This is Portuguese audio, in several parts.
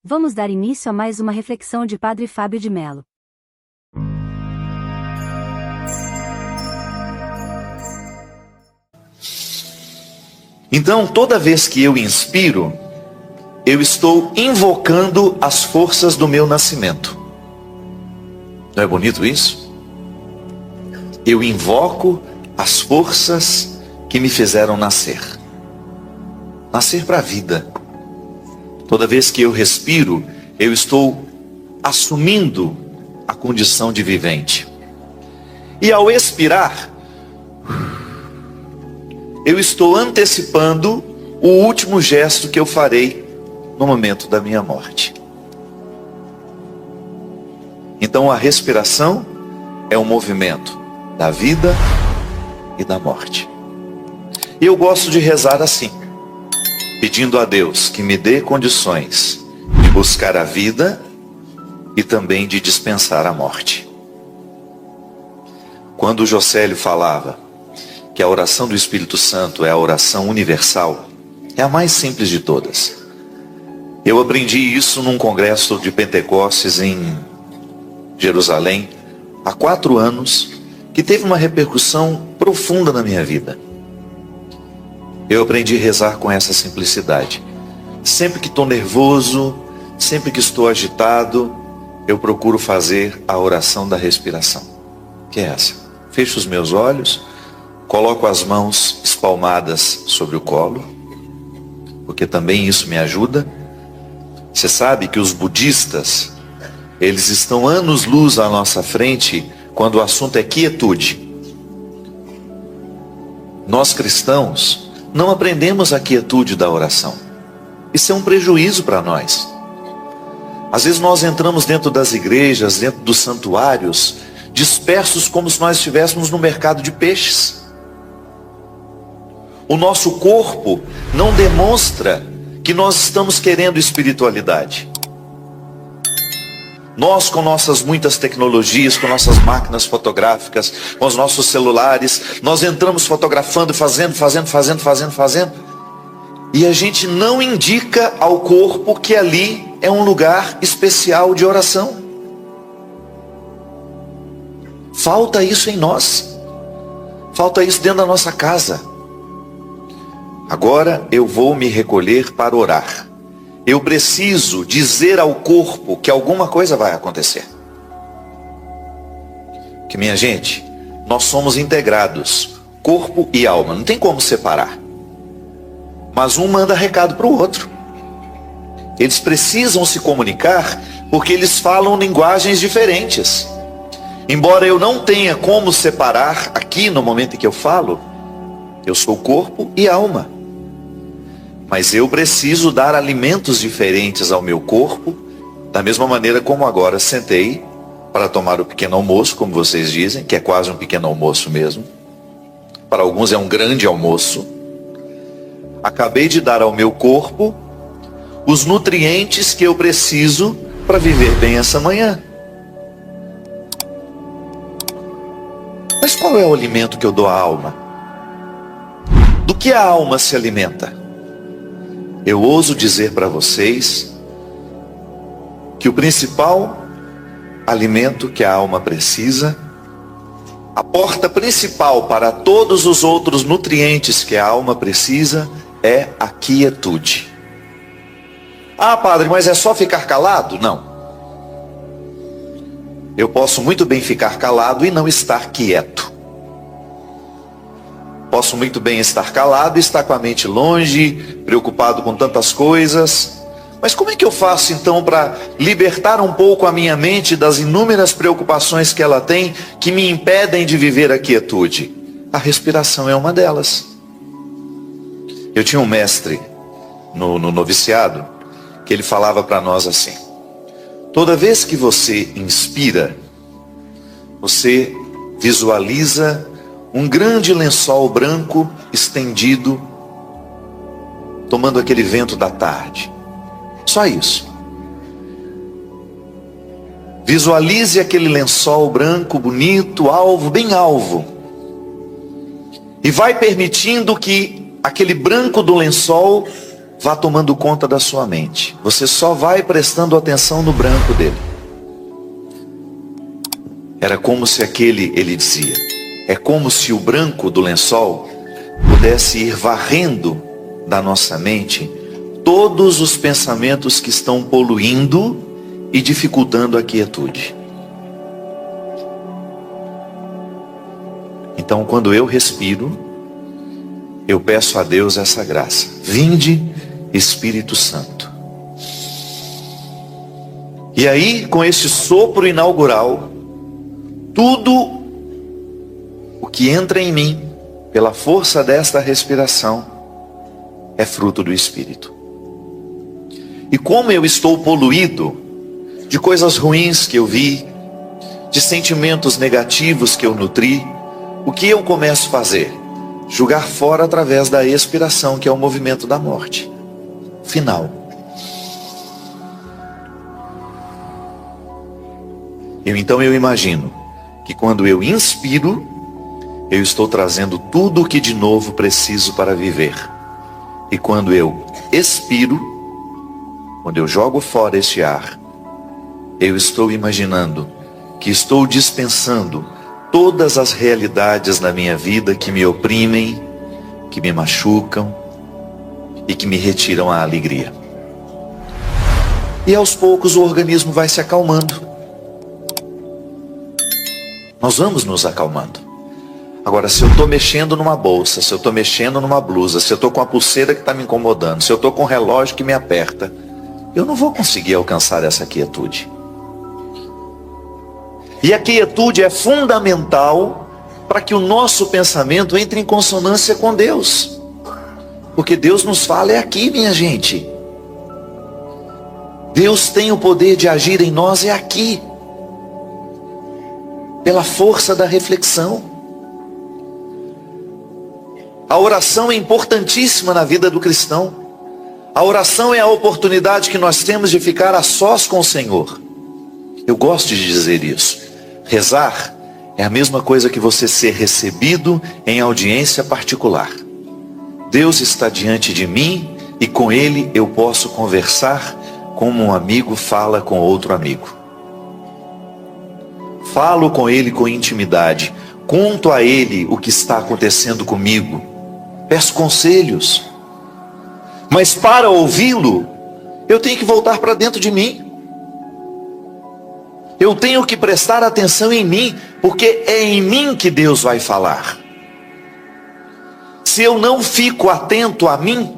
Vamos dar início a mais uma reflexão de Padre Fábio de Mello. Então, toda vez que eu inspiro, eu estou invocando as forças do meu nascimento. Não é bonito isso? Eu invoco as forças que me fizeram nascer. Nascer para a vida. Toda vez que eu respiro, eu estou assumindo a condição de vivente. E ao expirar, eu estou antecipando o último gesto que eu farei no momento da minha morte. Então a respiração é um movimento da vida e da morte. E eu gosto de rezar assim, pedindo a Deus que me dê condições de buscar a vida e também de dispensar a morte. Quando o Josélio falava que a oração do Espírito Santo é a oração universal, é a mais simples de todas. Eu aprendi isso num congresso de Pentecostes em Jerusalém, há 4 anos, que teve uma repercussão profunda na minha vida. Eu aprendi a rezar com essa simplicidade. Sempre que estou nervoso, sempre que estou agitado, eu procuro fazer a oração da respiração, que é essa. Fecho os meus olhos, coloco as mãos espalmadas sobre o colo, porque também isso me ajuda. Você sabe que os budistas, eles estão anos-luz à nossa frente quando o assunto é quietude. Nós cristãos não aprendemos a quietude da oração. Isso é um prejuízo para nós. Às vezes nós entramos dentro das igrejas, dentro dos santuários, dispersos como se nós estivéssemos no mercado de peixes. O nosso corpo não demonstra que nós estamos querendo espiritualidade. Nós, com nossas muitas tecnologias, com nossas máquinas fotográficas, com os nossos celulares, nós entramos fotografando, fazendo. E a gente não indica ao corpo que ali é um lugar especial de oração. Falta isso em nós. Falta isso dentro da nossa casa. Agora eu vou me recolher para orar. Eu preciso dizer ao corpo que alguma coisa vai acontecer. Que, minha gente, nós somos integrados, corpo e alma, não tem como separar. Mas um manda recado para o outro. Eles precisam se comunicar porque eles falam linguagens diferentes. Embora eu não tenha como separar aqui no momento em que eu falo, eu sou corpo e alma. Mas eu preciso dar alimentos diferentes ao meu corpo, da mesma maneira como agora sentei para tomar o pequeno almoço, como vocês dizem, que é quase um pequeno almoço mesmo. Para alguns é um grande almoço. Acabei de dar ao meu corpo os nutrientes que eu preciso para viver bem essa manhã. Mas qual é o alimento que eu dou à alma? Do que a alma se alimenta? Eu ouso dizer para vocês que o principal alimento que a alma precisa, a porta principal para todos os outros nutrientes que a alma precisa, é a quietude. Ah, padre, mas é só ficar calado? Não. Eu posso muito bem ficar calado e não estar quieto. Posso muito bem estar calado e estar com a mente longe, preocupado com tantas coisas. Mas como é que eu faço então para libertar um pouco a minha mente das inúmeras preocupações que ela tem, que me impedem de viver a quietude? A respiração é uma delas. Eu tinha um mestre no noviciado, que ele falava para nós assim: toda vez que você inspira, você visualiza um grande lençol branco estendido, tomando aquele vento da tarde. Só isso. Visualize aquele lençol branco, bonito, alvo, bem alvo. E vai permitindo que aquele branco do lençol vá tomando conta da sua mente. Você só vai prestando atenção no branco dele. Era como se ele dizia, é como se o branco do lençol pudesse ir varrendo da nossa mente todos os pensamentos que estão poluindo e dificultando a quietude. Então, quando eu respiro, eu peço a Deus essa graça. Vinde, Espírito Santo. E aí, com esse sopro inaugural, tudo o que entra em mim, pela força desta respiração, é fruto do Espírito. E como eu estou poluído de coisas ruins que eu vi, de sentimentos negativos que eu nutri, o que eu começo a fazer? Jogar fora através da expiração, que é o movimento da morte final. Então eu imagino que quando eu inspiro, eu estou trazendo tudo o que de novo preciso para viver. E quando eu expiro, quando eu jogo fora este ar, eu estou imaginando que estou dispensando todas as realidades na minha vida que me oprimem, que me machucam e que me retiram a alegria. E aos poucos o organismo vai se acalmando. Nós vamos nos acalmando. Agora, se eu estou mexendo numa bolsa, se eu estou mexendo numa blusa, se eu estou com a pulseira que está me incomodando, se eu estou com um relógio que me aperta, eu não vou conseguir alcançar essa quietude. E a quietude é fundamental para que o nosso pensamento entre em consonância com Deus. Porque Deus nos fala é aqui, minha gente. Deus tem o poder de agir em nós é aqui. Pela força da reflexão. A oração é importantíssima na vida do cristão. A oração é a oportunidade que nós temos de ficar a sós com o Senhor. Eu gosto de dizer isso. Rezar é a mesma coisa que você ser recebido em audiência particular. Deus está diante de mim e com Ele eu posso conversar como um amigo fala com outro amigo. Falo com Ele com intimidade. Conto a Ele o que está acontecendo comigo. Peço conselhos. Mas para ouvi-lo, eu tenho que voltar para dentro de mim. Eu tenho que prestar atenção em mim, porque é em mim que Deus vai falar. Se eu não fico atento a mim,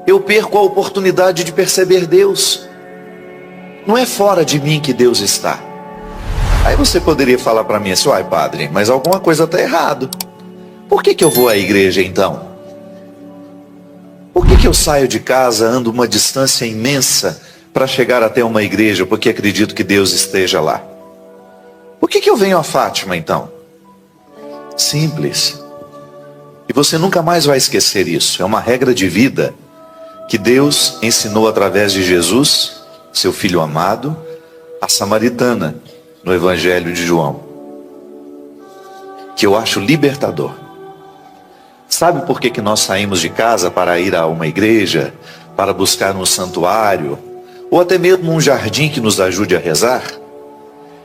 eu perco a oportunidade de perceber Deus. Não é fora de mim que Deus está. Aí você poderia falar para mim assim, uai padre, mas alguma coisa está errado. Por que eu vou à igreja então? Por que eu saio de casa, ando uma distância imensa para chegar até uma igreja, porque acredito que Deus esteja lá? Por que eu venho a Fátima então? Simples. E você nunca mais vai esquecer isso. É uma regra de vida que Deus ensinou através de Jesus, seu Filho amado, a samaritana, no Evangelho de João, que eu acho libertador. Sabe por que nós saímos de casa para ir a uma igreja, para buscar um santuário, ou até mesmo um jardim que nos ajude a rezar?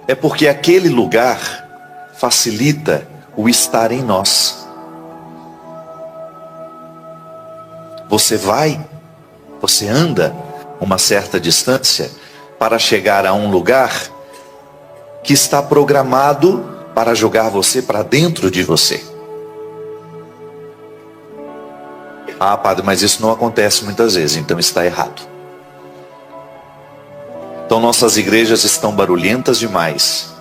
É porque aquele lugar facilita o estar em nós. Você anda uma certa distância para chegar a um lugar que está programado para jogar você para dentro de você. Ah, padre, mas isso não acontece muitas vezes, então está errado. Então nossas igrejas estão barulhentas demais.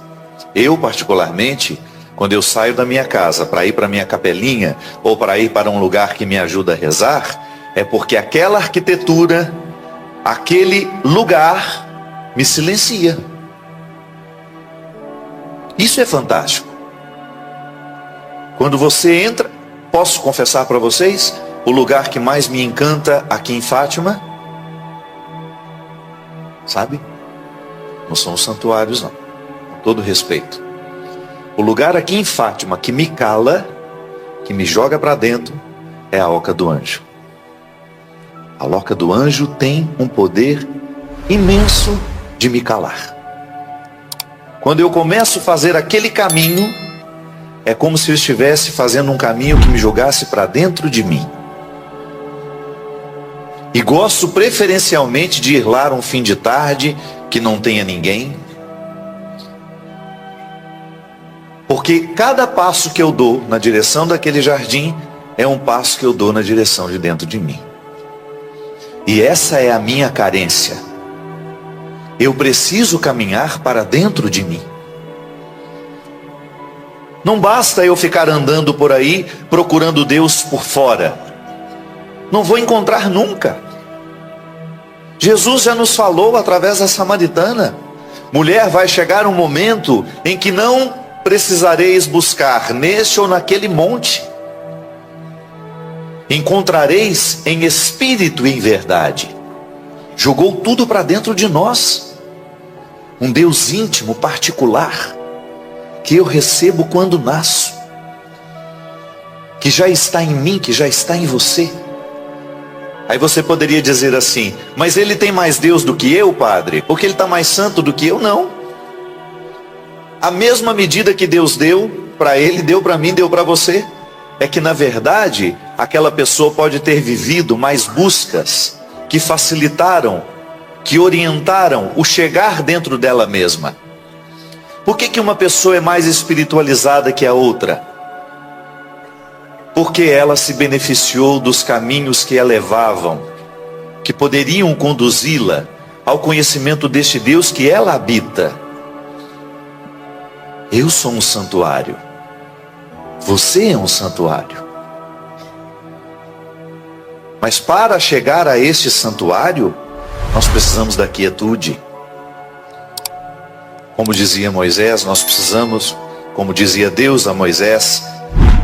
Eu, particularmente, quando eu saio da minha casa para ir para minha capelinha, ou para ir para um lugar que me ajuda a rezar, é porque aquela arquitetura, aquele lugar, me silencia. Isso é fantástico. Quando você entra, posso confessar para vocês, o lugar que mais me encanta aqui em Fátima, sabe? Não são os santuários não, com todo respeito. O lugar aqui em Fátima que me cala, que me joga para dentro, é a Oca do Anjo. A loca do anjo tem um poder imenso de me calar. Quando eu começo a fazer aquele caminho, é como se eu estivesse fazendo um caminho que me jogasse para dentro de mim. E gosto preferencialmente de ir lá um fim de tarde, que não tenha ninguém. Porque cada passo que eu dou na direção daquele jardim, é um passo que eu dou na direção de dentro de mim. E essa é a minha carência. Eu preciso caminhar para dentro de mim. Não basta eu ficar andando por aí, procurando Deus por fora. Não vou encontrar nunca. Jesus já nos falou através da samaritana. Mulher, vai chegar um momento em que não precisareis buscar neste ou naquele monte. Encontrareis em espírito e em verdade. Jogou tudo para dentro de nós. Um Deus íntimo, particular, que eu recebo quando nasço, que já está em mim, que já está em você. Aí você poderia dizer assim: mas ele tem mais Deus do que eu, padre? Porque ele está mais santo do que eu? Não. A mesma medida que Deus deu para ele, deu para mim, deu para você. É que na verdade, aquela pessoa pode ter vivido mais buscas que facilitaram, que orientaram o chegar dentro dela mesma. Por que uma pessoa é mais espiritualizada que a outra? Porque ela se beneficiou dos caminhos que a levavam, que poderiam conduzi-la ao conhecimento deste Deus que ela habita. Eu sou um santuário. Você é um santuário. Mas para chegar a este santuário, nós precisamos da quietude. Como dizia Moisés, nós precisamos, como dizia Deus a Moisés,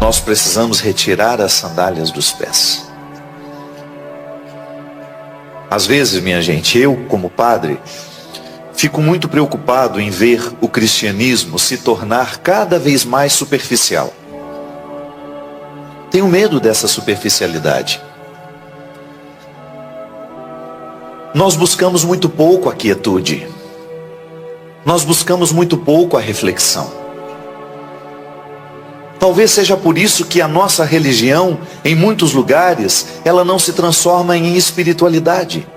nós precisamos retirar as sandálias dos pés. Às vezes, minha gente, eu como padre, fico muito preocupado em ver o cristianismo se tornar cada vez mais superficial. Tenho medo dessa superficialidade. Nós buscamos muito pouco a quietude. Nós buscamos muito pouco a reflexão. Talvez seja por isso que a nossa religião, em muitos lugares, ela não se transforma em espiritualidade,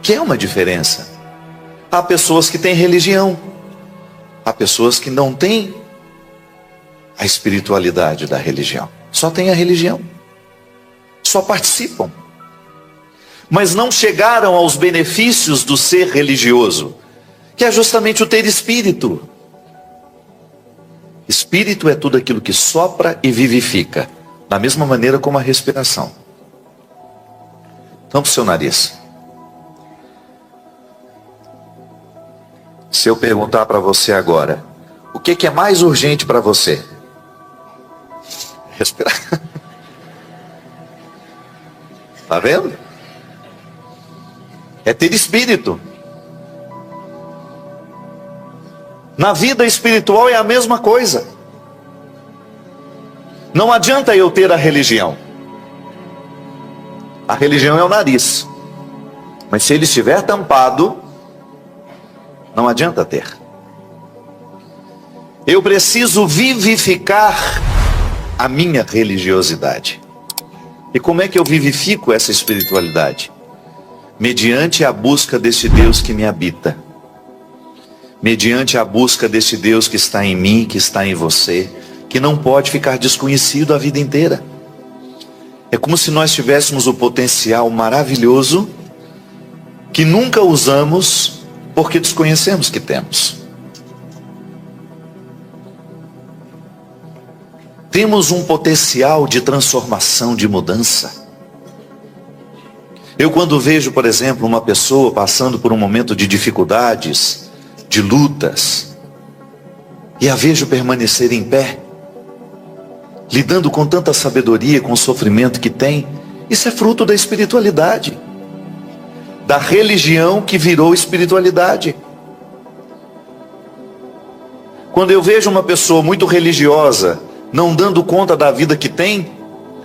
que é uma diferença. Há pessoas que têm religião, há pessoas que não têm a espiritualidade da religião, só têm a religião, só participam, mas não chegaram aos benefícios do ser religioso, que é justamente o ter espírito. Espírito é tudo aquilo que sopra e vivifica, da mesma maneira como a respiração. Tampa o seu nariz. Se eu perguntar para você agora, o que é mais urgente para você? Respirar. Está vendo? É ter espírito. Na vida espiritual é a mesma coisa. Não adianta eu ter a religião. A religião é o nariz. Mas se ele estiver tampado, não adianta ter. Eu preciso vivificar a minha religiosidade. E como é que eu vivifico essa espiritualidade? Mediante a busca desse Deus que me habita. Mediante a busca desse Deus que está em mim, que está em você, que não pode ficar desconhecido a vida inteira. É como se nós tivéssemos o potencial maravilhoso que nunca usamos porque desconhecemos que temos. Temos um potencial de transformação, de mudança. Eu quando vejo, por exemplo, uma pessoa passando por um momento de dificuldades, de lutas, e a vejo permanecer em pé, lidando com tanta sabedoria, com o sofrimento que tem, isso é fruto da espiritualidade, da religião que virou espiritualidade. Quando eu vejo uma pessoa muito religiosa, não dando conta da vida que tem,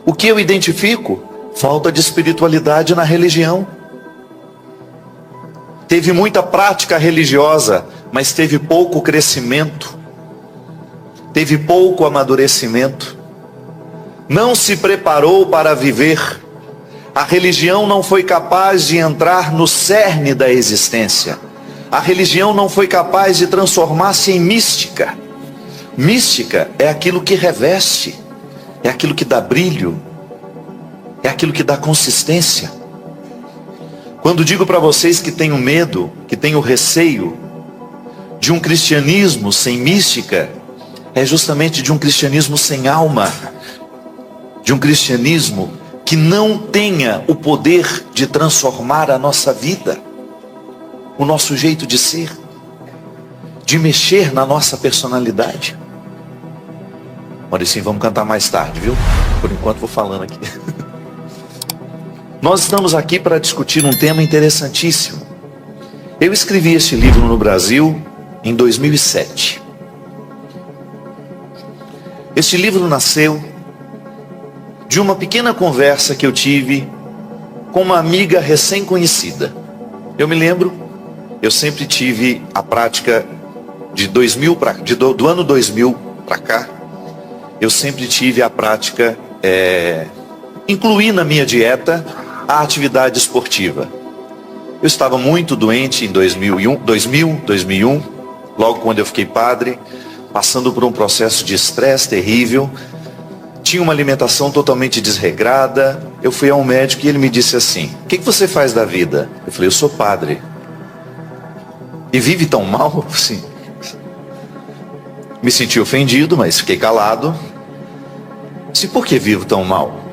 o que eu identifico? Falta de espiritualidade na religião. Teve muita prática religiosa, mas teve pouco crescimento. Teve pouco amadurecimento. Não se preparou para viver. A religião não foi capaz de entrar no cerne da existência. A religião não foi capaz de transformar-se em mística. Mística é aquilo que reveste, é aquilo que dá brilho, é aquilo que dá consistência. Quando digo para vocês que tenho medo, que tenho receio de um cristianismo sem mística, é justamente de um cristianismo sem alma, de um cristianismo que não tenha o poder de transformar a nossa vida, o nosso jeito de ser, de mexer na nossa personalidade. Mauricinho, vamos cantar mais tarde, viu? Por enquanto vou falando aqui. Nós estamos aqui para discutir um tema interessantíssimo. Eu escrevi este livro no Brasil em 2007. Este livro nasceu de uma pequena conversa que eu tive com uma amiga recém-conhecida. Eu me lembro, eu sempre tive a prática do ano 2000 para cá, eu sempre tive a prática, incluir na minha dieta a atividade esportiva. Eu estava muito doente em 2001, logo quando eu fiquei padre, passando por um processo de estresse terrível. Tinha uma alimentação totalmente desregrada. Eu fui a um médico e ele me disse assim: o que você faz da vida? Eu falei: eu sou padre. E vive tão mal? Sim. Me senti ofendido, mas fiquei calado. Disse: por que vivo tão mal?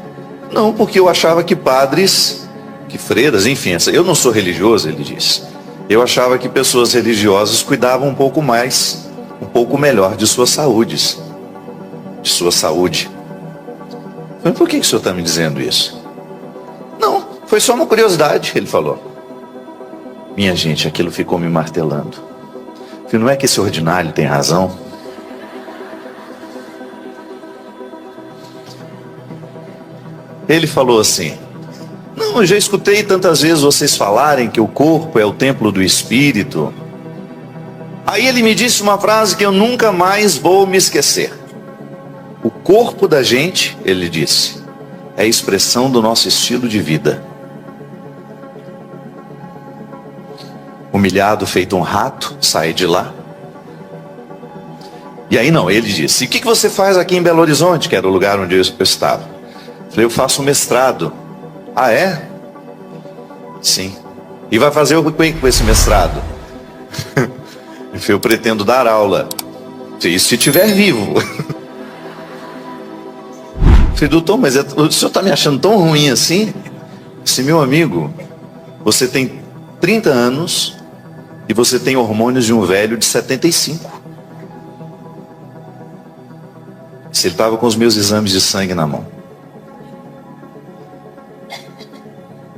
Não, porque eu achava que padres, que freiras, enfim, eu não sou religioso, ele disse. Eu achava que pessoas religiosas cuidavam um pouco mais, um pouco melhor de suas saúdes. De sua saúde. Mas por que o senhor está me dizendo isso? Não, foi só uma curiosidade, ele falou. Minha gente, aquilo ficou me martelando. Não é que esse ordinário tem razão? Ele falou assim: não, eu já escutei tantas vezes vocês falarem que o corpo é o templo do Espírito. Aí ele me disse uma frase que eu nunca mais vou me esquecer. O corpo da gente, ele disse, é a expressão do nosso estilo de vida. Humilhado, feito um rato, sai de lá. E aí não, ele disse: e o que você faz aqui em Belo Horizonte, que era o lugar onde eu estava? Eu falei: eu faço um mestrado. Ah, é? Sim. E vai fazer o que com esse mestrado? Eu falei: eu pretendo dar aula. Isso se estiver vivo. Eu falei: doutor, mas o senhor está me achando tão ruim assim? Se meu amigo, você tem 30 anos e você tem hormônios de um velho de 75. Se ele estava com os meus exames de sangue na mão.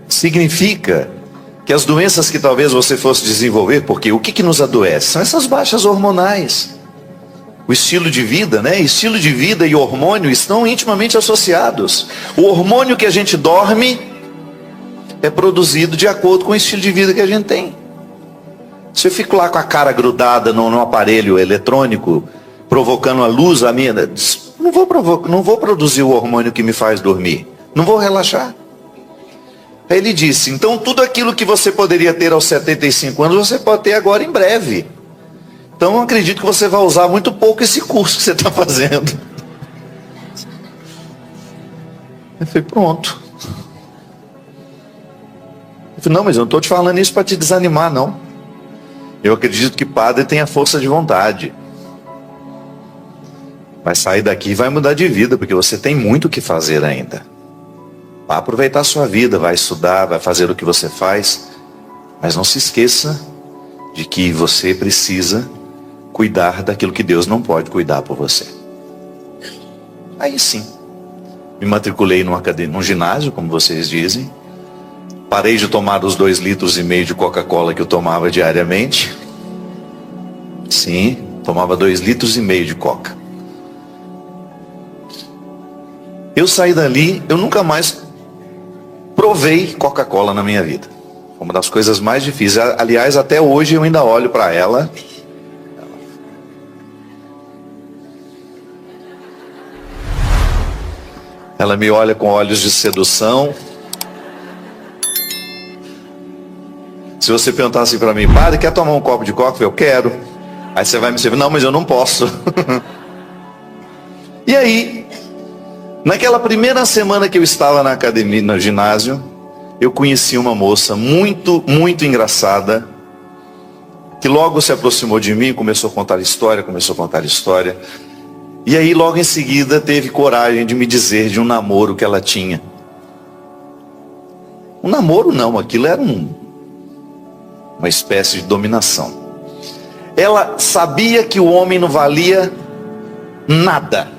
Significa que as doenças que talvez você fosse desenvolver, porque o que nos adoece? São essas baixas hormonais. O estilo de vida, né? Estilo de vida e hormônio estão intimamente associados. O hormônio que a gente dorme é produzido de acordo com o estilo de vida que a gente tem. Se eu fico lá com a cara grudada num aparelho eletrônico, provocando a luz, não vou produzir o hormônio que me faz dormir. Não vou relaxar. Aí ele disse: então tudo aquilo que você poderia ter aos 75 anos, você pode ter agora em breve. Então eu acredito que você vai usar muito pouco esse curso que você está fazendo. Eu falei: pronto. Eu falei: não, mas eu não estou te falando isso para te desanimar, não. Eu acredito que padre tem a força de vontade. Vai sair daqui e vai mudar de vida, porque você tem muito o que fazer ainda. Vai aproveitar a sua vida, vai estudar, vai fazer o que você faz. Mas não se esqueça de que você precisa cuidar daquilo que Deus não pode cuidar por você. Aí sim, me matriculei num ginásio, como vocês dizem. Parei de tomar os 2,5 litros de Coca-Cola que eu tomava diariamente. Sim, tomava 2,5 litros de Coca. Eu saí dali, eu nunca mais provei Coca-Cola na minha vida. Foi uma das coisas mais difíceis. Aliás, até hoje eu ainda olho para ela. Ela me olha com olhos de sedução. Se você perguntar assim para mim, padre, quer tomar um copo de coca? Eu quero. Aí você vai me servir, não, mas eu não posso. E aí, naquela primeira semana que eu estava na academia, no ginásio, eu conheci uma moça muito, muito engraçada, que logo se aproximou de mim, começou a contar história. E aí logo em seguida teve coragem de me dizer de um namoro que ela tinha. Um namoro não, aquilo era uma espécie de dominação. Ela sabia que o homem não valia nada.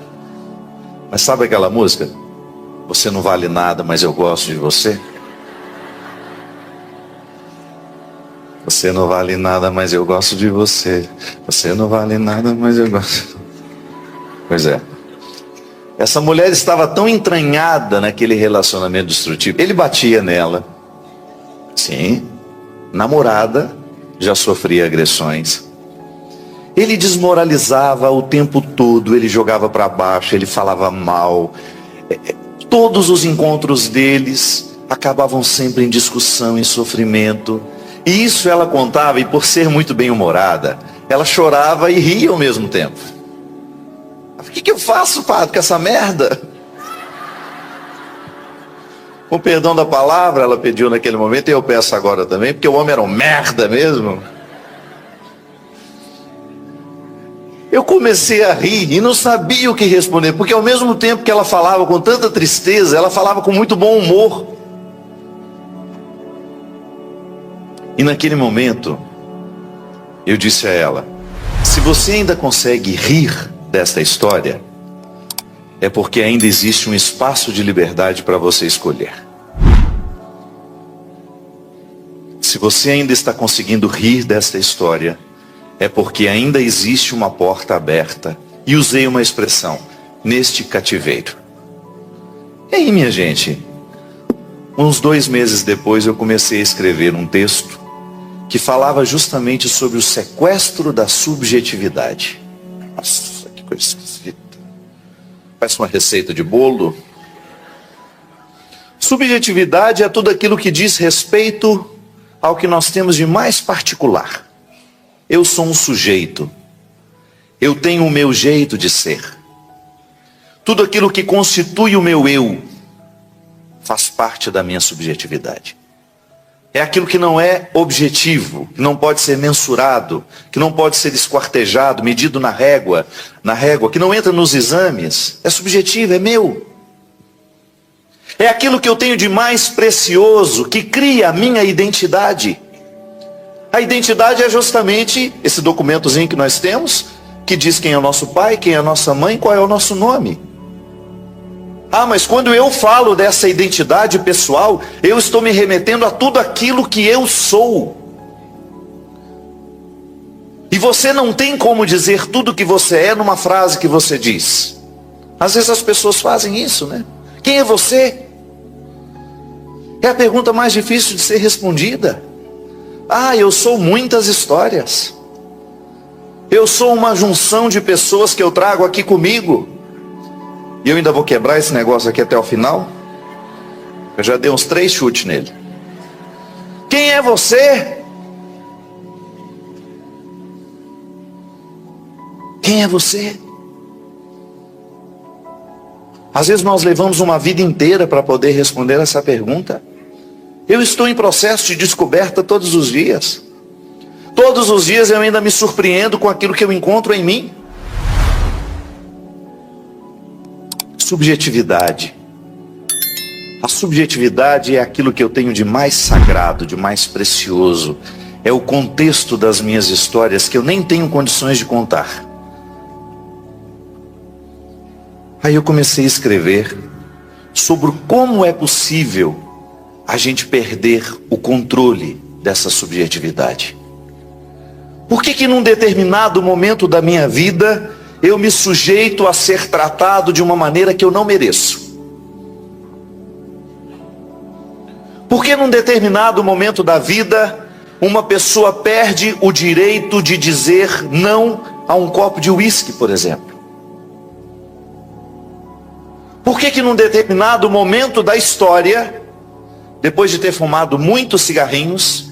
Mas sabe aquela música? Você não vale nada, mas eu gosto de você. Você não vale nada, mas eu gosto de você. Você não vale nada, mas eu gosto. Pois é. Essa mulher estava tão entranhada naquele relacionamento destrutivo. Ele batia nela. Sim. Namorada, já sofria agressões. Ele desmoralizava o tempo todo, ele jogava para baixo, ele falava mal. Todos os encontros deles acabavam sempre em discussão, em sofrimento. E isso ela contava, e por ser muito bem-humorada, ela chorava e ria ao mesmo tempo. O que eu faço, padre, com essa merda? Com perdão da palavra, ela pediu naquele momento, e eu peço agora também, porque o homem era um merda mesmo. Eu comecei a rir e não sabia o que responder, porque ao mesmo tempo que ela falava com tanta tristeza, ela falava com muito bom humor. E naquele momento, eu disse a ela, se você ainda consegue rir desta história, é porque ainda existe um espaço de liberdade para você escolher. Se você ainda está conseguindo rir desta história, é porque ainda existe uma porta aberta. E usei uma expressão, neste cativeiro. E aí, minha gente, uns 2 meses depois eu comecei a escrever um texto que falava justamente sobre o sequestro da subjetividade. Nossa, que coisa esquisita. Parece uma receita de bolo. Subjetividade é tudo aquilo que diz respeito ao que nós temos de mais particular. Eu sou um sujeito. Eu tenho o meu jeito de ser. Tudo aquilo que constitui o meu eu faz parte da minha subjetividade. É aquilo que não é objetivo, que não pode ser mensurado, que não pode ser esquartejado, medido na régua, que não entra nos exames. É subjetivo, é meu. É aquilo que eu tenho de mais precioso, que cria a minha identidade. A identidade é justamente esse documentozinho que nós temos, que diz quem é o nosso pai, quem é a nossa mãe, qual é o nosso nome. Ah, mas quando eu falo dessa identidade pessoal, eu estou me remetendo a tudo aquilo que eu sou. E você não tem como dizer tudo que você é numa frase que você diz. Às vezes as pessoas fazem isso, né? Quem é você? É a pergunta mais difícil de ser respondida. Ah, eu sou muitas histórias. Eu sou uma junção de pessoas que eu trago aqui comigo. E eu ainda vou quebrar esse negócio aqui até o final. Eu já dei uns 3 chutes nele. Quem é você? Quem é você? Às vezes nós levamos uma vida inteira para poder responder essa pergunta. Eu estou em processo de descoberta todos os dias. Todos os dias eu ainda me surpreendo com aquilo que eu encontro em mim. Subjetividade. A subjetividade é aquilo que eu tenho de mais sagrado, de mais precioso. É o contexto das minhas histórias que eu nem tenho condições de contar. Aí eu comecei a escrever sobre como é possível a gente perder o controle dessa subjetividade. Por que num determinado momento da minha vida eu me sujeito a ser tratado de uma maneira que eu não mereço? Por que num determinado momento da vida, uma pessoa perde o direito de dizer não a um copo de uísque, por exemplo? Por que num determinado momento da história, depois de ter fumado muitos cigarrinhos,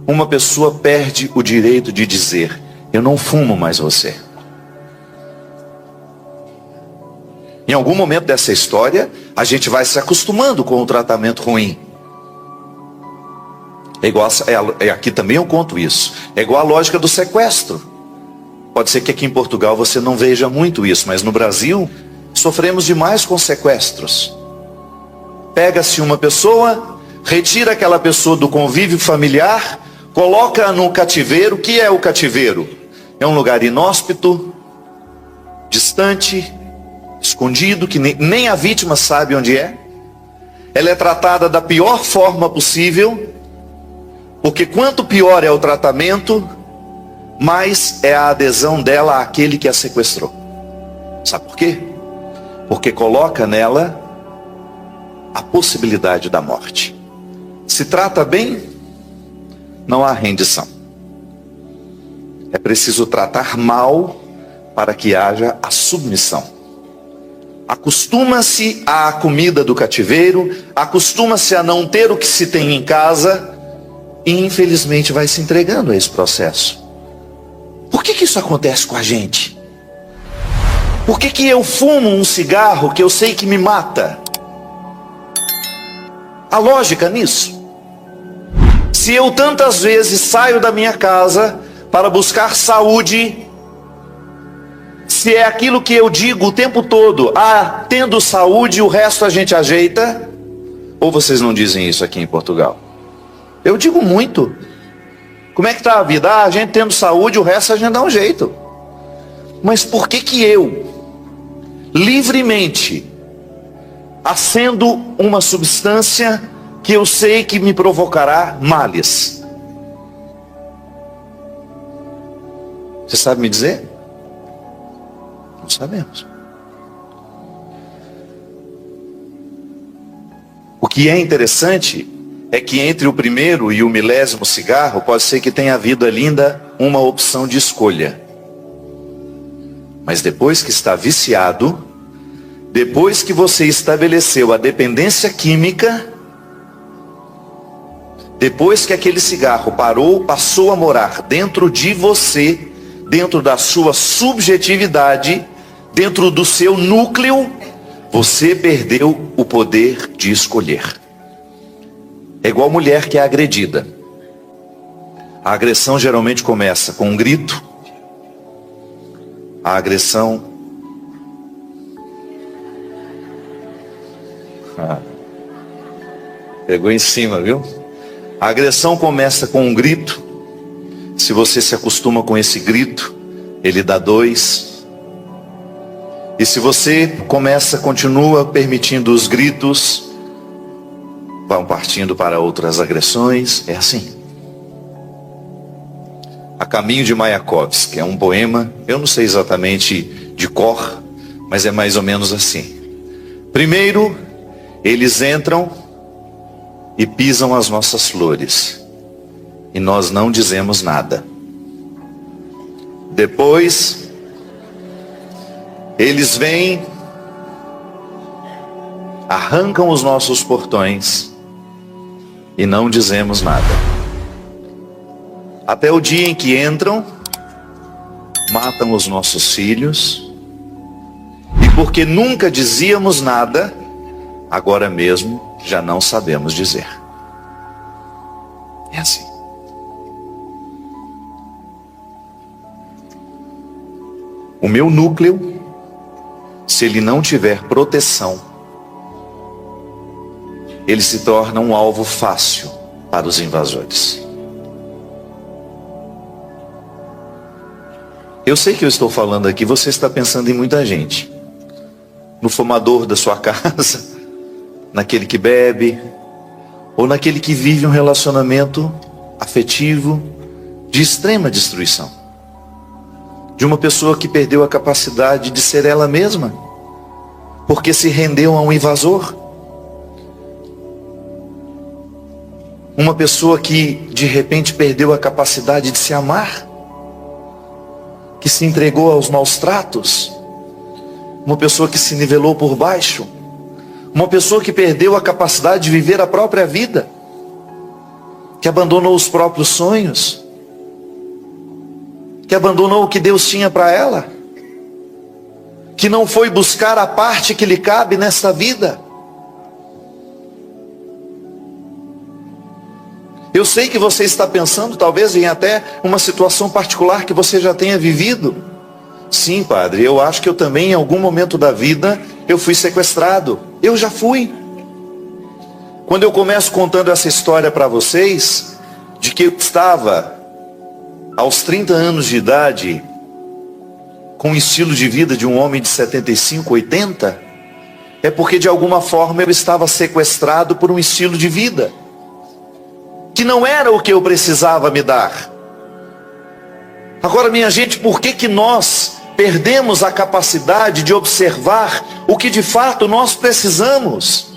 uma pessoa perde o direito de dizer: eu não fumo mais você? Em algum momento dessa história, a gente vai se acostumando com o tratamento ruim. É igual, aqui também eu conto isso. É igual a lógica do sequestro. Pode ser que aqui em Portugal você não veja muito isso, mas no Brasil sofremos demais com sequestros. Pega-se uma pessoa, retira aquela pessoa do convívio familiar, coloca no cativeiro. O que é o cativeiro? É um lugar inóspito, distante, escondido, que nem a vítima sabe onde é. Ela é tratada da pior forma possível, porque quanto pior é o tratamento, mais é a adesão dela àquele que a sequestrou. Sabe por quê? Porque coloca nela a possibilidade da morte. Se trata bem, não há rendição. É preciso tratar mal para que haja a submissão. Acostuma-se à comida do cativeiro, acostuma-se a não ter o que se tem em casa, e infelizmente vai se entregando a esse processo. Por que isso acontece com a gente? Por que eu fumo um cigarro que eu sei que me mata? A lógica nisso. Se eu tantas vezes saio da minha casa para buscar saúde, se é aquilo que eu digo o tempo todo: tendo saúde, o resto a gente ajeita. Ou vocês não dizem isso aqui em Portugal? Eu digo muito. Como é que está a vida? A gente tendo saúde, o resto a gente dá um jeito. Mas por que eu, livremente, acendo uma substância que eu sei que me provocará males? Você sabe me dizer? Não sabemos. O que é interessante é que entre o primeiro e o 1000º cigarro, pode ser que tenha havido ali ainda uma opção de escolha. Mas depois que está viciado, depois que você estabeleceu a dependência química, depois que aquele cigarro passou a morar dentro de você, dentro da sua subjetividade, dentro do seu núcleo, você perdeu o poder de escolher. É igual mulher que é agredida. A agressão geralmente começa com um grito. A agressão... pegou em cima, viu? A agressão começa com um grito. Se você se acostuma com esse grito, ele dá 2. E se você continua permitindo os gritos, vão partindo para outras agressões. É assim. A Caminho de Mayakovsky é um poema, eu não sei exatamente de cor, mas é mais ou menos assim. Primeiro, eles entram e pisam as nossas flores, e nós não dizemos nada. Depois, eles vêm, arrancam os nossos portões, e não dizemos nada. Até o dia em que entram, matam os nossos filhos, e porque nunca dizíamos nada, agora mesmo já não sabemos dizer. É assim. O meu núcleo, se ele não tiver proteção, ele se torna um alvo fácil para os invasores. Eu sei que eu estou falando aqui, você está pensando em muita gente. No fumador da sua casa, naquele que bebe, ou naquele que vive um relacionamento afetivo de extrema destruição. De uma pessoa que perdeu a capacidade de ser ela mesma, porque se rendeu a um invasor. Uma pessoa que de repente perdeu a capacidade de se amar, que se entregou aos maus tratos, uma pessoa que se nivelou por baixo, uma pessoa que perdeu a capacidade de viver a própria vida, que abandonou os próprios sonhos, que abandonou o que Deus tinha para ela, que não foi buscar a parte que lhe cabe nesta vida. Eu sei que você está pensando talvez em até uma situação particular que você já tenha vivido. Sim, padre, eu acho que eu também em algum momento da vida eu fui sequestrado. Eu já fui. Quando eu começo contando essa história para vocês, de que eu estava aos 30 anos de idade com o estilo de vida de um homem de 75, 80, é porque de alguma forma eu estava sequestrado por um estilo de vida que não era o que eu precisava me dar. Agora, minha gente, por que nós perdemos a capacidade de observar o que de fato nós precisamos?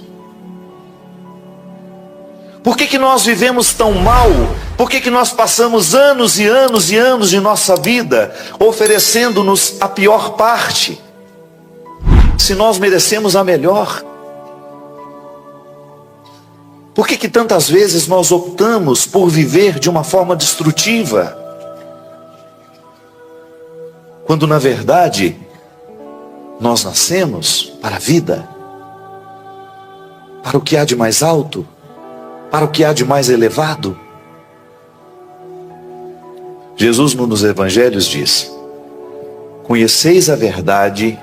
Por que nós vivemos tão mal? Por que nós passamos anos e anos e anos de nossa vida oferecendo-nos a pior parte, se nós merecemos a melhor? Por que tantas vezes nós optamos por viver de uma forma destrutiva, quando na verdade nós nascemos para a vida, para o que há de mais alto, para o que há de mais elevado? Jesus nos evangelhos diz: conheceis a verdade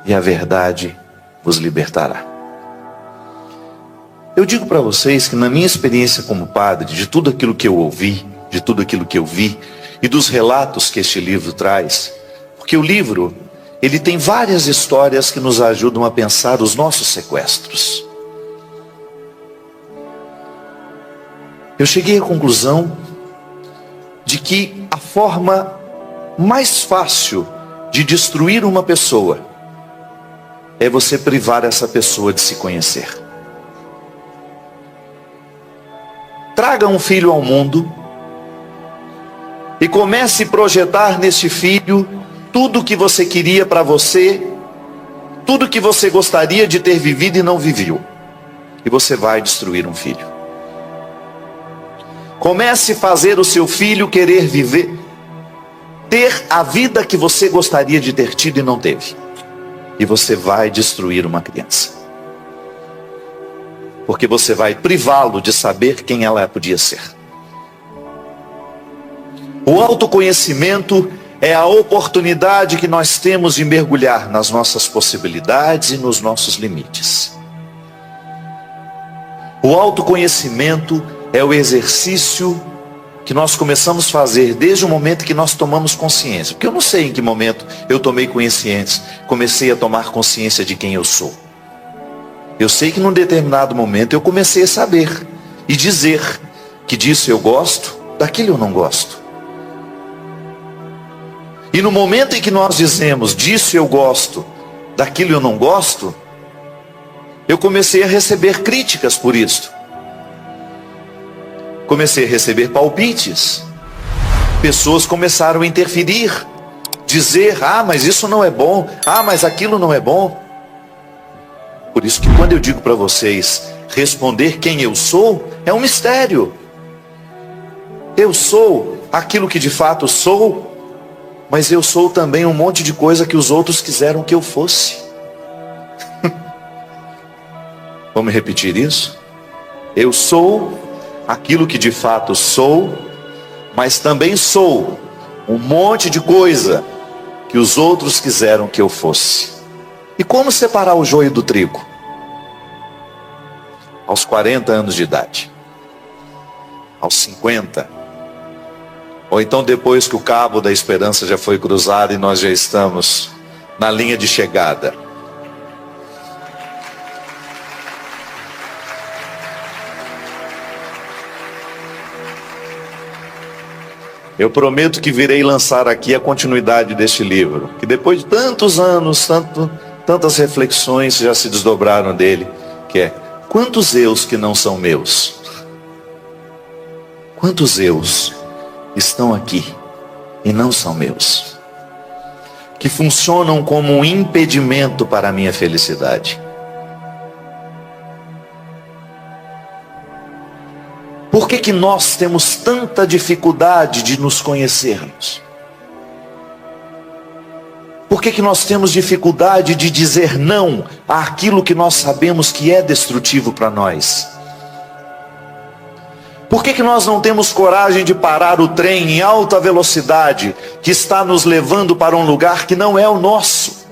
e a verdade vos libertará. Eu digo para vocês que na minha experiência como padre, de tudo aquilo que eu ouvi, de tudo aquilo que eu vi e dos relatos que este livro traz, porque o livro, ele tem várias histórias que nos ajudam a pensar os nossos sequestros. Eu cheguei à conclusão de que a forma mais fácil de destruir uma pessoa é você privar essa pessoa de se conhecer. Traga um filho ao mundo e comece a projetar neste filho tudo o que você queria para você, tudo que você gostaria de ter vivido e não viveu, e você vai destruir um filho. Comece a fazer o seu filho querer viver, ter a vida que você gostaria de ter tido e não teve, e você vai destruir uma criança, porque você vai privá-lo de saber quem ela podia ser. O autoconhecimento é a oportunidade que nós temos de mergulhar nas nossas possibilidades e nos nossos limites. O autoconhecimento é o exercício que nós começamos a fazer desde o momento que nós tomamos consciência. Porque eu não sei em que momento eu tomei consciência, comecei a tomar consciência de quem eu sou. Eu sei que num determinado momento eu comecei a saber e dizer que disso eu gosto, daquilo eu não gosto. E no momento em que nós dizemos disso eu gosto, daquilo eu não gosto, eu comecei a receber críticas por isso. Comecei a receber palpites. Pessoas começaram a interferir, dizer: ah, mas isso não é bom, ah, mas aquilo não é bom. Por isso que quando eu digo para vocês responder quem eu sou, é um mistério. Eu sou aquilo que de fato sou, mas eu sou também um monte de coisa que os outros quiseram que eu fosse. Vamos repetir isso? Eu sou aquilo que de fato sou, mas também sou um monte de coisa que os outros quiseram que eu fosse. E como separar o joio do trigo? Aos 40 anos de idade, aos 50, ou então depois que o cabo da esperança já foi cruzado e nós já estamos na linha de chegada. Eu prometo que virei lançar aqui a continuidade deste livro, que depois de tantos anos, tantas reflexões já se desdobraram dele, que é: quantos eus que não são meus? Quantos eus estão aqui e não são meus, que funcionam como um impedimento para a minha felicidade? Por que nós temos tanta dificuldade de nos conhecermos? Por que nós temos dificuldade de dizer não àquilo que nós sabemos que é destrutivo para nós? Por que nós não temos coragem de parar o trem em alta velocidade que está nos levando para um lugar que não é o nosso?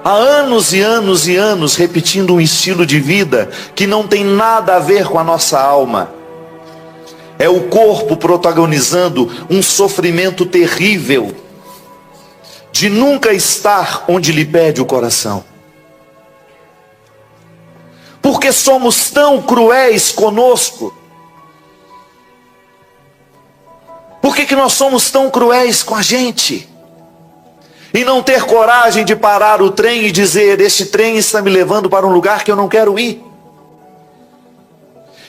Há anos e anos e anos repetindo um estilo de vida que não tem nada a ver com a nossa alma. É o corpo protagonizando um sofrimento terrível de nunca estar onde lhe pede o coração. Porque somos tão cruéis conosco? Por que nós somos tão cruéis com a gente? E não ter coragem de parar o trem e dizer: este trem está me levando para um lugar que eu não quero ir.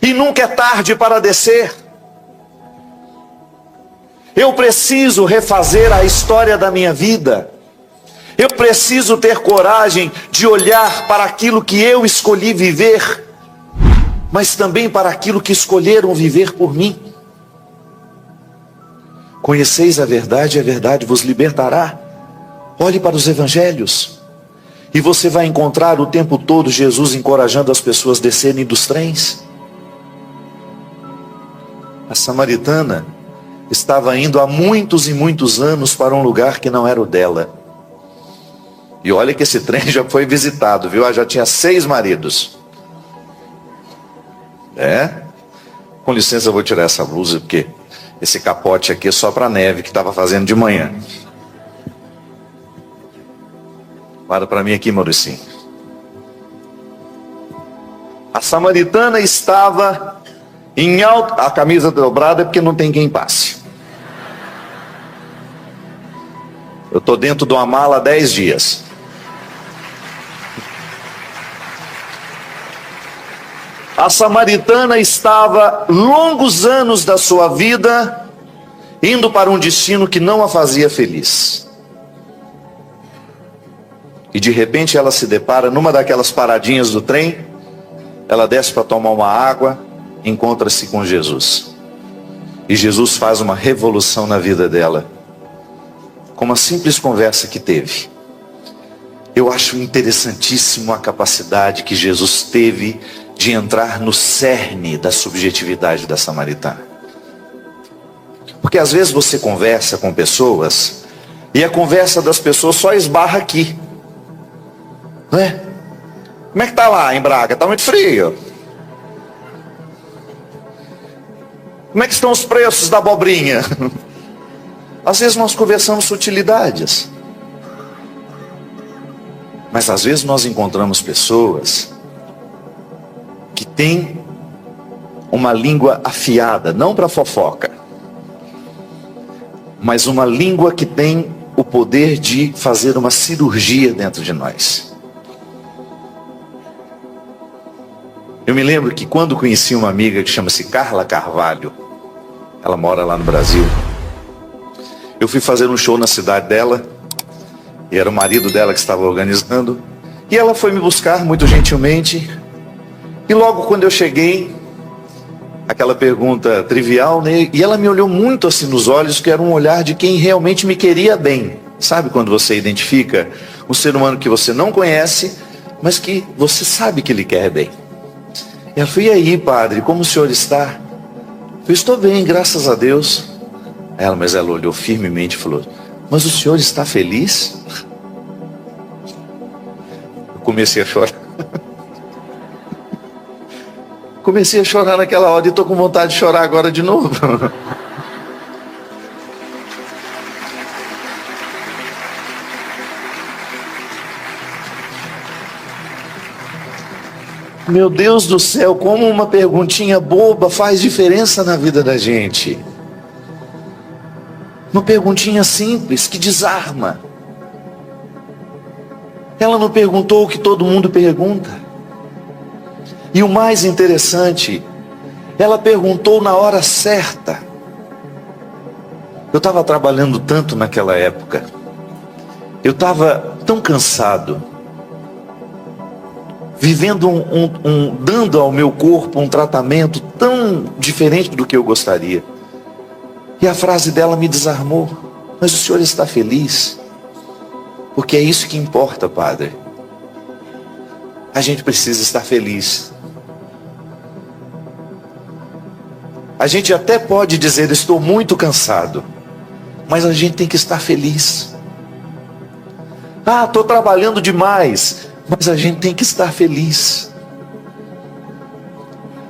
E nunca é tarde para descer. Eu preciso refazer a história da minha vida. Eu preciso ter coragem de olhar para aquilo que eu escolhi viver, mas também para aquilo que escolheram viver por mim. Conheceis a verdade vos libertará. Olhe para os evangelhos e você vai encontrar o tempo todo Jesus encorajando as pessoas a descerem dos trens. A samaritana estava indo há muitos e muitos anos para um lugar que não era o dela. E olha que esse trem já foi visitado, viu? Ela já tinha 6 maridos. Com licença, eu vou tirar essa blusa, porque esse capote aqui é só para neve que estava fazendo de manhã. Para mim aqui, Mauricinho. A samaritana estava em alta... A camisa dobrada é porque não tem quem passe. Eu estou dentro de uma mala há 10 dias. A samaritana estava longos anos da sua vida indo para um destino que não a fazia feliz. E de repente ela se depara numa daquelas paradinhas do trem. Ela desce para tomar uma água, encontra-se com Jesus. E Jesus faz uma revolução na vida dela, com uma simples conversa que teve. Eu acho interessantíssimo a capacidade que Jesus teve de entrar no cerne da subjetividade da samaritana. Porque às vezes você conversa com pessoas e a conversa das pessoas só esbarra aqui, não é? Como é que tá lá em Braga? Tá muito frio. Como é que estão os preços da abobrinha? Às vezes nós conversamos sutilidades. Mas às vezes nós encontramos pessoas que têm uma língua afiada, não para fofoca, mas uma língua que tem o poder de fazer uma cirurgia dentro de nós. Eu me lembro que quando conheci uma amiga que chama-se Carla Carvalho, ela mora lá no Brasil, eu fui fazer um show na cidade dela, e era o marido dela que estava organizando, e ela foi me buscar muito gentilmente, e logo quando eu cheguei, aquela pergunta trivial, né? E ela me olhou muito assim nos olhos, que era um olhar de quem realmente me queria bem. Sabe quando você identifica um ser humano que você não conhece, mas que você sabe que ele quer bem? E ela falou: e aí, padre, como o senhor está? Eu falei: estou bem, graças a Deus. Mas ela olhou firmemente e falou: mas o senhor está feliz? Eu comecei a chorar. Comecei a chorar naquela hora e estou com vontade de chorar agora de novo. Meu Deus do céu, como uma perguntinha boba faz diferença na vida da gente. Uma perguntinha simples que desarma. Ela não perguntou o que todo mundo pergunta. E o mais interessante Ela perguntou na hora certa. Eu estava trabalhando tanto naquela época. Eu estava tão cansado. Vivendo dando ao meu corpo um tratamento tão diferente do que eu gostaria. E a frase dela me desarmou. Mas o senhor está feliz? Porque é isso que importa, padre. A gente precisa estar feliz. A gente até pode dizer, estou muito cansado. Mas a gente tem que estar feliz. Ah, estou trabalhando demais. Mas a gente tem que estar feliz.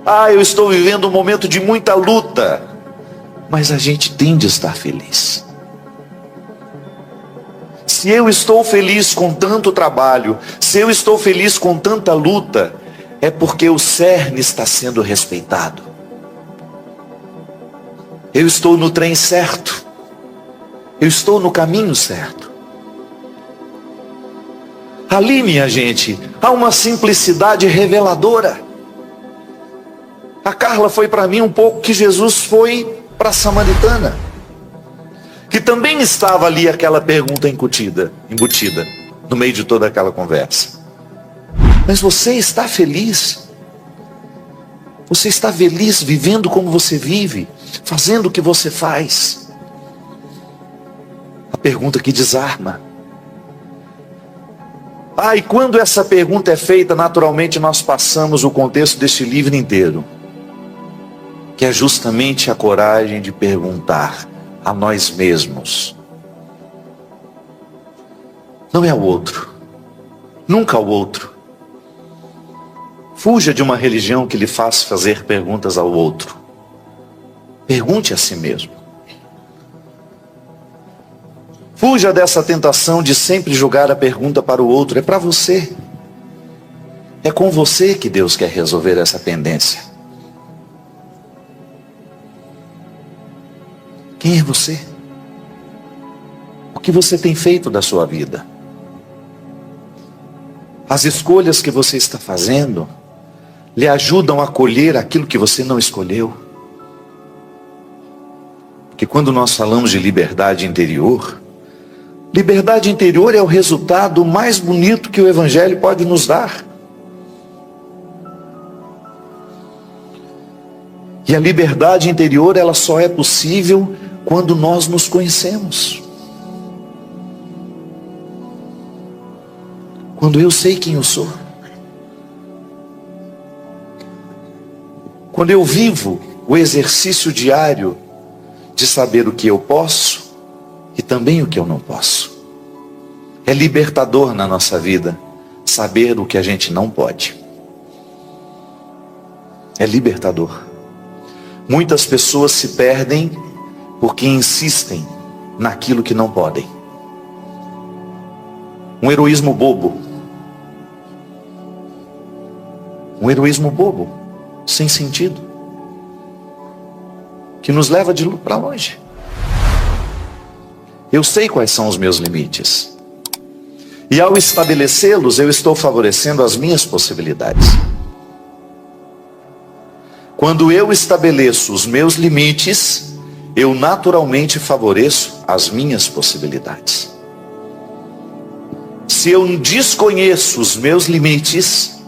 Ah, eu estou vivendo um momento de muita luta. Mas a gente tem de estar feliz. Se eu estou feliz com tanto trabalho, se eu estou feliz com tanta luta, é porque o cerne está sendo respeitado. Eu estou no trem certo. Eu estou no caminho certo. Ali, minha gente, há uma simplicidade reveladora. A Carla foi para mim um pouco que Jesus foi para a samaritana, que também estava ali aquela pergunta embutida no meio de toda aquela conversa. Mas você está feliz? Você está feliz vivendo como você vive, fazendo o que você faz? A pergunta que desarma. E quando essa pergunta é feita, naturalmente nós passamos o contexto deste livro inteiro, que é justamente a coragem de perguntar a nós mesmos. Não é ao outro, nunca ao outro. Fuja de uma religião que lhe faz fazer perguntas ao outro. Pergunte a si mesmo. Fuja dessa tentação de sempre jogar a pergunta para o outro. É para você. É com você que Deus quer resolver essa pendência. Quem é você? O que você tem feito da sua vida? As escolhas que você está fazendo lhe ajudam a colher aquilo que você não escolheu? Porque quando nós falamos de liberdade interior é o resultado mais bonito que o Evangelho pode nos dar. E a liberdade interior, ela só é possível quando nós nos conhecemos. Quando eu sei quem eu sou. Quando eu vivo o exercício diário de saber o que eu posso e também o que eu não posso. É libertador na nossa vida saber o que a gente não pode. É libertador. Muitas pessoas se perdem porque insistem naquilo que não podem. Um heroísmo bobo. Um heroísmo bobo, sem sentido, que nos leva para longe. Eu sei quais são os meus limites. E ao estabelecê-los, eu estou favorecendo as minhas possibilidades. Quando eu estabeleço os meus limites, eu naturalmente favoreço as minhas possibilidades. Se eu desconheço os meus limites,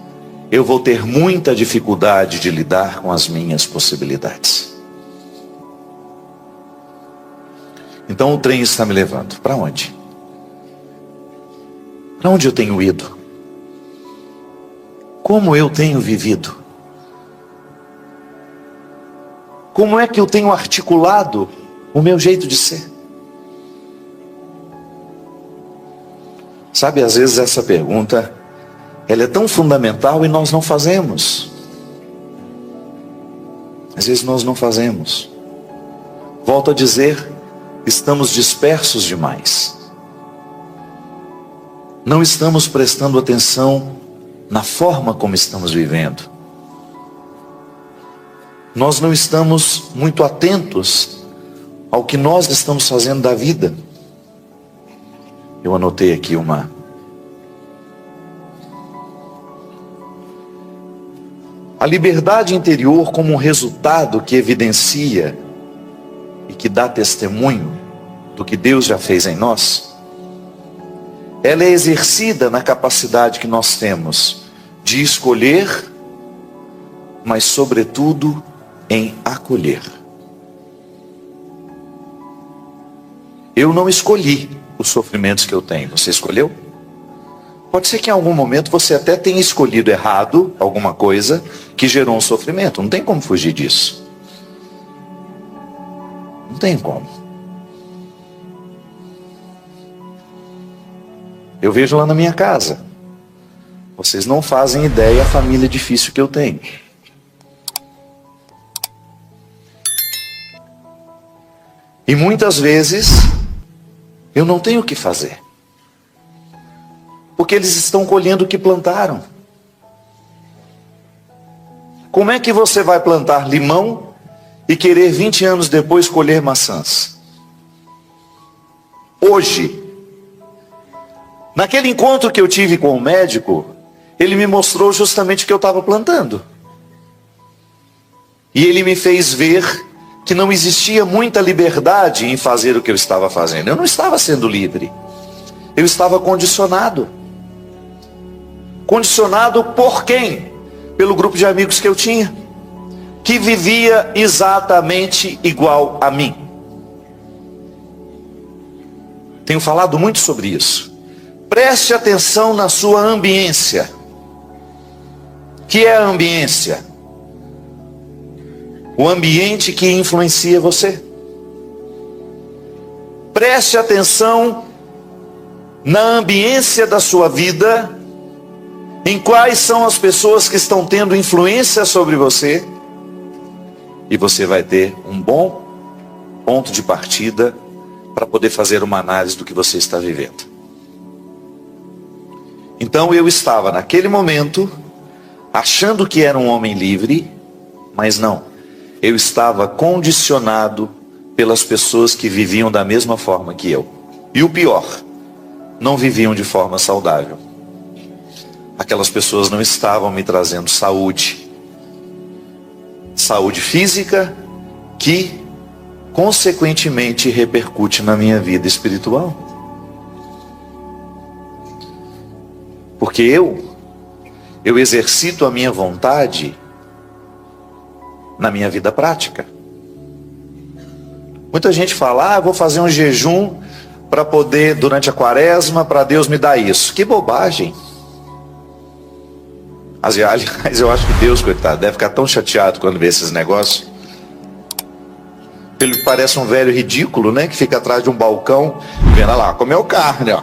eu vou ter muita dificuldade de lidar com as minhas possibilidades. Então o trem está me levando. Para onde? Para onde eu tenho ido? Como eu tenho vivido? Como é que eu tenho articulado o meu jeito de ser? Sabe, às vezes essa pergunta, ela é tão fundamental e nós não fazemos. Às vezes nós não fazemos. Volto a dizer, estamos dispersos demais. Não estamos prestando atenção na forma como estamos vivendo. Nós não estamos muito atentos ao que nós estamos fazendo da vida. Eu anotei aqui A liberdade interior como um resultado que evidencia e que dá testemunho do que Deus já fez em nós, ela é exercida na capacidade que nós temos de escolher, mas sobretudo em acolher. Eu não escolhi os sofrimentos que eu tenho, você escolheu? Pode ser que em algum momento você até tenha escolhido errado alguma coisa que gerou um sofrimento. Não tem como fugir disso. Não tem como. Eu vejo lá na minha casa. Vocês não fazem ideia a família difícil que eu tenho. E muitas vezes eu não tenho o que fazer. Porque eles estão colhendo o que plantaram. Como é que você vai plantar limão e querer 20 anos depois colher maçãs? Hoje, naquele encontro que eu tive com o médico, ele me mostrou justamente o que eu estava plantando. E ele me fez ver que não existia muita liberdade em fazer o que eu estava fazendo. Eu não estava sendo livre. Eu estava condicionado. Condicionado por quem? Pelo grupo de amigos que eu tinha, que vivia exatamente igual a mim. Tenho falado muito sobre isso. Preste atenção na sua ambiência. O que é a ambiência? O ambiente que influencia você. Preste atenção na ambiência da sua vida, em quais são as pessoas que estão tendo influência sobre você, e você vai ter um bom ponto de partida para poder fazer uma análise do que você está vivendo. Então eu estava naquele momento achando que era um homem livre, mas não. Eu estava condicionado pelas pessoas que viviam da mesma forma que eu. E o pior, não viviam de forma saudável. Aquelas pessoas não estavam me trazendo saúde. Saúde física que, consequentemente, repercute na minha vida espiritual. Porque eu exercito a minha vontade na minha vida prática. Muita gente fala, eu vou fazer um jejum para poder, durante a quaresma, para Deus me dar isso. Que bobagem. Aliás, eu acho que Deus, coitado, deve ficar tão chateado quando vê esses negócios. Ele parece um velho ridículo, né? Que fica atrás de um balcão, vendo lá, comeu carne, ó.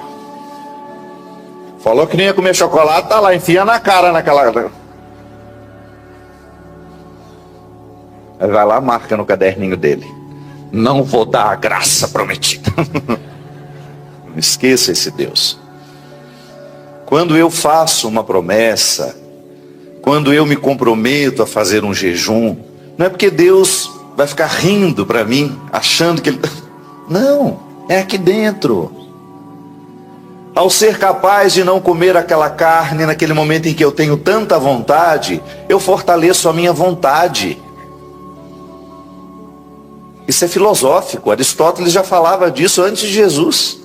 Falou que nem ia comer chocolate, tá lá, enfia na cara naquela... Aí vai lá, marca no caderninho dele. Não vou dar a graça prometida. Não esqueça esse Deus. Quando eu faço uma promessa, quando eu me comprometo a fazer um jejum, não é porque Deus vai ficar rindo para mim, achando que Ele... Não, é aqui dentro. Ao ser capaz de não comer aquela carne naquele momento em que eu tenho tanta vontade, eu fortaleço a minha vontade. Isso é filosófico. Aristóteles já falava disso antes de Jesus.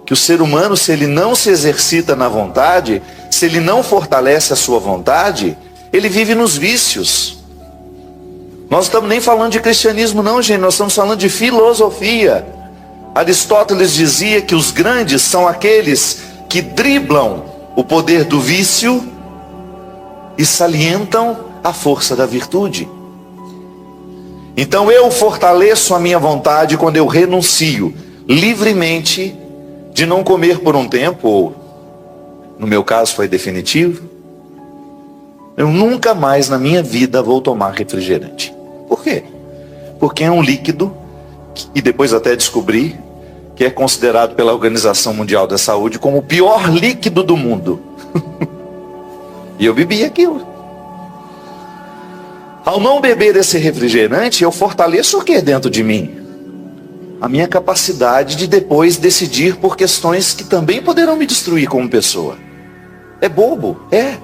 Que o ser humano, se ele não se exercita na vontade, se ele não fortalece a sua vontade, ele vive nos vícios. Nós não estamos nem falando de cristianismo não, gente. Nós estamos falando de filosofia. Aristóteles dizia que os grandes são aqueles que driblam o poder do vício e salientam a força da virtude. Então eu fortaleço a minha vontade quando eu renuncio livremente de não comer por um tempo, ou no meu caso foi definitivo. Eu nunca mais na minha vida vou tomar refrigerante. Por quê? Porque é um líquido, e depois até descobri, que é considerado pela Organização Mundial da Saúde como o pior líquido do mundo. E eu bebi aquilo. Ao não beber esse refrigerante, eu fortaleço o que dentro de mim? A minha capacidade de depois decidir por questões que também poderão me destruir como pessoa. É bobo? É.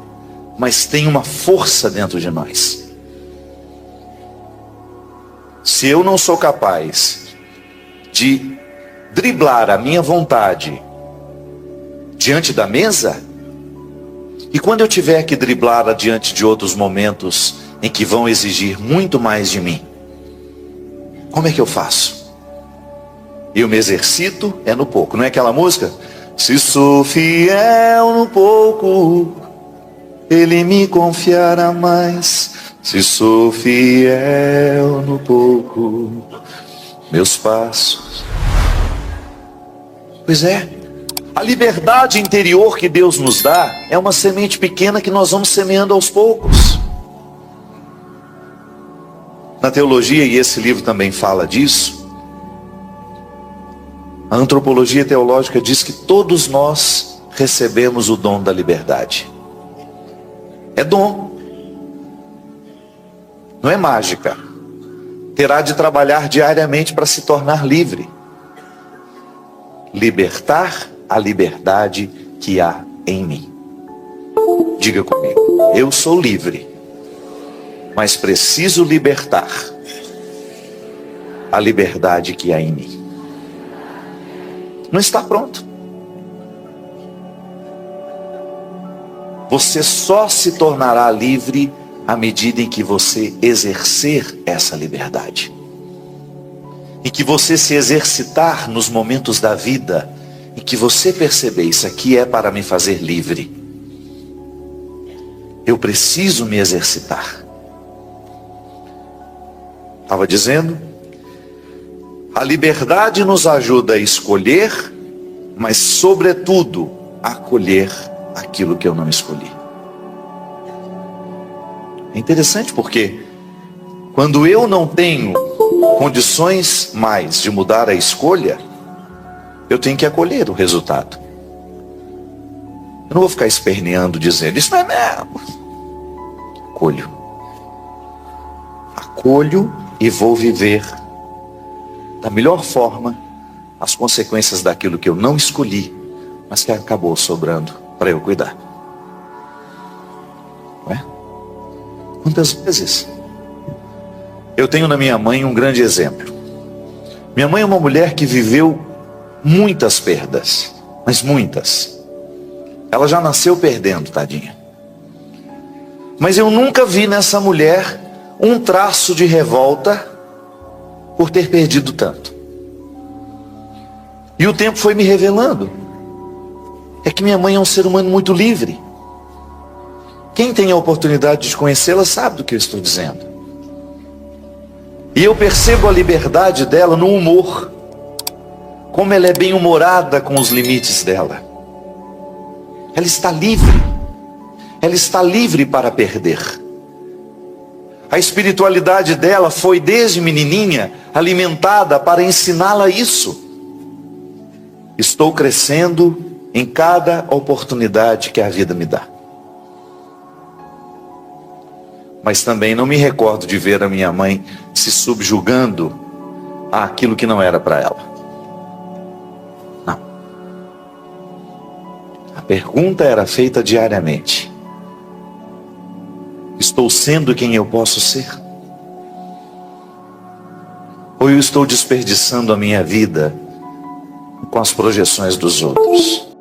mas tem uma força dentro de nós. Se eu não sou capaz de driblar a minha vontade diante da mesa, e quando eu tiver que driblá-la diante de outros momentos em que vão exigir muito mais de mim, como é que eu faço? Eu me exercito no pouco. Não é aquela música? Se sou fiel no pouco, Ele me confiará mais. Se sou fiel no pouco, meus passos. Pois é, a liberdade interior que Deus nos dá é uma semente pequena que nós vamos semeando aos poucos. Na teologia, e esse livro também fala disso, a antropologia teológica diz que todos nós recebemos o dom da liberdade. É dom. Não é mágica. Terá de trabalhar diariamente para se tornar livre. Libertar a liberdade que há em mim. Diga comigo, eu sou livre, mas preciso libertar a liberdade que há em mim. Não está pronto. Você só se tornará livre à medida em que você exercer essa liberdade. Em que você se exercitar nos momentos da vida em que você perceber, isso aqui é para me fazer livre. Eu preciso me exercitar. Estava dizendo, a liberdade nos ajuda a escolher, mas sobretudo a acolher aquilo que eu não escolhi. É interessante porque quando eu não tenho condições mais de mudar a escolha, eu tenho que acolher o resultado. Eu não vou ficar esperneando dizendo, isso não é mesmo. Acolho e vou viver da melhor forma as consequências daquilo que eu não escolhi, mas que acabou sobrando para eu cuidar. Não é? Quantas vezes eu tenho na minha mãe um grande exemplo. Minha mãe é uma mulher que viveu muitas perdas, mas muitas. Ela já nasceu perdendo, tadinha. Mas eu nunca vi nessa mulher um traço de revolta por ter perdido tanto. E o tempo foi me revelando. É que minha mãe é um ser humano muito livre. Quem tem a oportunidade de conhecê-la sabe do que eu estou dizendo. E eu percebo a liberdade dela no humor. Como ela é bem humorada com os limites dela. Ela está livre. Ela está livre para perder. A espiritualidade dela foi desde menininha alimentada para ensiná-la isso. Estou crescendo em cada oportunidade que a vida me dá. Mas também não me recordo de ver a minha mãe se subjugando àquilo que não era para ela. Não. A pergunta era feita diariamente. Estou sendo quem eu posso ser? Ou eu estou desperdiçando a minha vida com as projeções dos outros?